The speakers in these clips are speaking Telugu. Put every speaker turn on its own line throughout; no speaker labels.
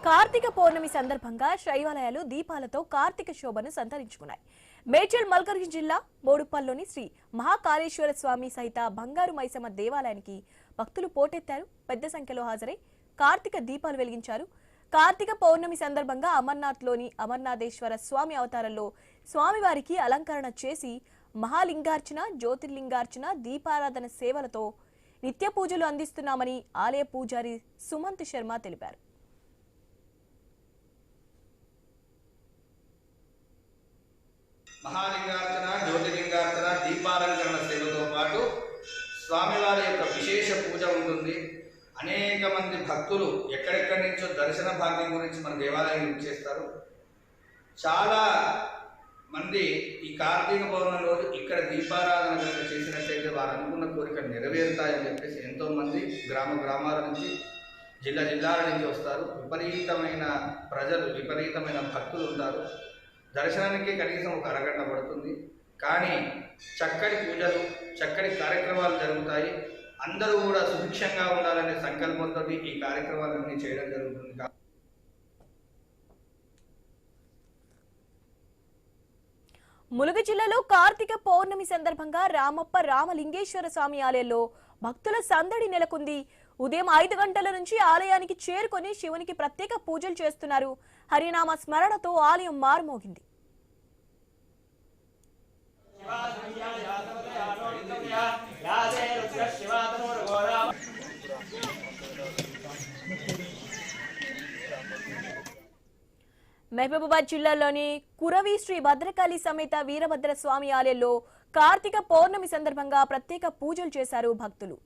కార్తీక పౌర్ణమి సందర్భంగా శైవాలయాలు దీపాలతో కార్తీక శోభను సంతరించుకున్నాయి. మేడ్చల్ మల్కాజ్గిరి జిల్లా బోడుప్పల్లోని శ్రీ మహాకాళేశ్వర స్వామి సహిత బంగారు మైసమ్మ దేవాలయానికి భక్తులు పోటెత్తారు. పెద్ద సంఖ్యలో హాజరై కార్తీక దీపాలు వెలిగించారు. కార్తీక పౌర్ణమి సందర్భంగా అమర్నాథ్లోని అమర్నాథేశ్వర స్వామి అవతారంలో స్వామివారికి అలంకరణ చేసి మహాలింగార్చన, జ్యోతిర్లింగార్చన, దీపారాధన సేవలతో నిత్య పూజలు అందిస్తున్నామని ఆలయ పూజారి సుమంత్ శర్మ తెలిపారు.
మహాలింగార్చన, జ్యోతిర్లింగార్చన, దీపాలంకరణ సేవతో పాటు స్వామివారి యొక్క విశేష పూజ ఉంటుంది. అనేక మంది భక్తులు ఎక్కడెక్కడి నుంచో దర్శన భాగ్యం గురించి మన దేవాలయం ఇచ్చేస్తారు. చాలా మంది ఈ కార్తీక పౌర్ణమి రోజు ఇక్కడ దీపారాధన కనుక చేసినట్లయితే వారు అనుకున్న కోరికలు నెరవేరుతాయని చెప్పేసి ఎంతోమంది గ్రామాల నుంచి జిల్లాల నుంచి వస్తారు. విపరీతమైన ప్రజలు, విపరీతమైన భక్తులు ఉంటారు. దర్శనానికి కనీసం ఒక అరగంట పడుతుంది. కానీ చక్కటి పూజలు, చక్కటి కార్యక్రమాలు జరుగుతాయి. అందరూ కూడా సుభిక్షంగా ఉండాలనే సంకల్పంతో ఈ కార్యక్రమాలన్నీ చేయడం జరుగుతుంది.
ములుగు జిల్లాలో కార్తీక పౌర్ణమి సందర్భంగా రామప్ప రామలింగేశ్వర స్వామి ఆలయంలో భక్తుల సందడి నెలకొంది. ఉదయం 5 గంటల నుంచి ఆలయానికి చేరుకొని శివునికి ప్రత్యేక పూజలు చేస్తున్నారు. హరినామ స్మరణతో ఆలయం మారుమోగింది. మహబూబాబాద్ జిల్లాలోని కురవి శ్రీ భద్రకాళి సమేత వీరభద్ర స్వామి ఆలయంలో కార్తీక పౌర్ణమి సందర్భంగా ప్రత్యేక పూజలు చేశారు భక్తులు.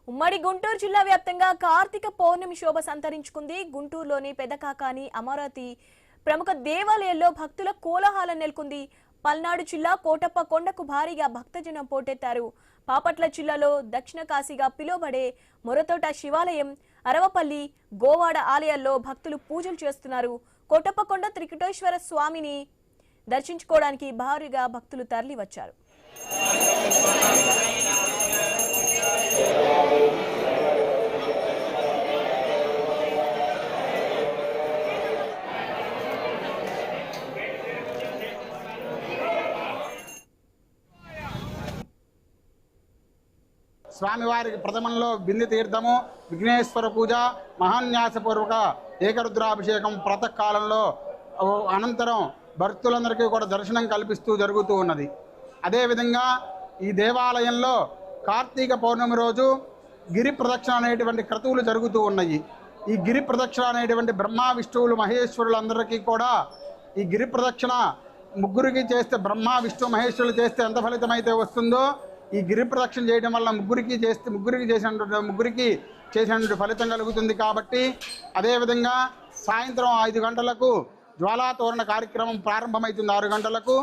ఉమ్మడి గుంటూరు జిల్లా వ్యాప్తంగా కార్తీక పౌర్ణమి శోభ సంతరించుకుంది. గుంటూరులోని పెదకాకాని, అమరావతి ప్రముఖ దేవాలయాల్లో భక్తుల కోలాహలం నెలకొంది. పల్నాడు జిల్లా కోటప్ప కొండకు భారీగా భక్తజనం పోటెత్తారు. బాపట్ల జిల్లాలో దక్షిణ కాశీగా పిలువబడే మొరతోట శివాలయం, అరవపల్లి, గోవాడ ఆలయాల్లో భక్తులు పూజలు చేస్తున్నారు. కోటప్ప కొండ త్రికటేశ్వర స్వామిని దర్శించుకోవడానికి భారీగా భక్తులు తరలి వచ్చారు.
స్వామివారికి ప్రథమంలో బిందు తీర్థము, విఘ్నేశ్వర పూజ, మహాన్యాసపూర్వక ఏకరుద్రాభిషేకం ప్రాతకాలంలో అనంతరం భక్తులందరికీ కూడా దర్శనం కల్పిస్తూ జరుగుతూ ఉన్నది. అదేవిధంగా ఈ దేవాలయంలో కార్తీక పౌర్ణమి రోజు గిరి ప్రదక్షిణ అనేటువంటి క్రతువులు జరుగుతూ ఉన్నాయి. ఈ గిరి ప్రదక్షిణ అనేటువంటి బ్రహ్మ, విష్ణువులు, మహేశ్వరులందరికీ కూడా ఈ గిరి ప్రదక్షిణ ముగ్గురికి చేస్తే, బ్రహ్మ, విష్ణు, మహేశ్వరులు చేస్తే ఎంత ఫలితమైతే వస్తుందో ఈ గిరి ప్రదక్షిణ చేయడం వల్ల ముగ్గురికి చేసినటువంటి ఫలితం కలుగుతుంది. కాబట్టి అదేవిధంగా సాయంత్రం 5 గంటలకు జ్వాలాతోరణ కార్యక్రమం ప్రారంభమవుతుంది. 6 గంటలకు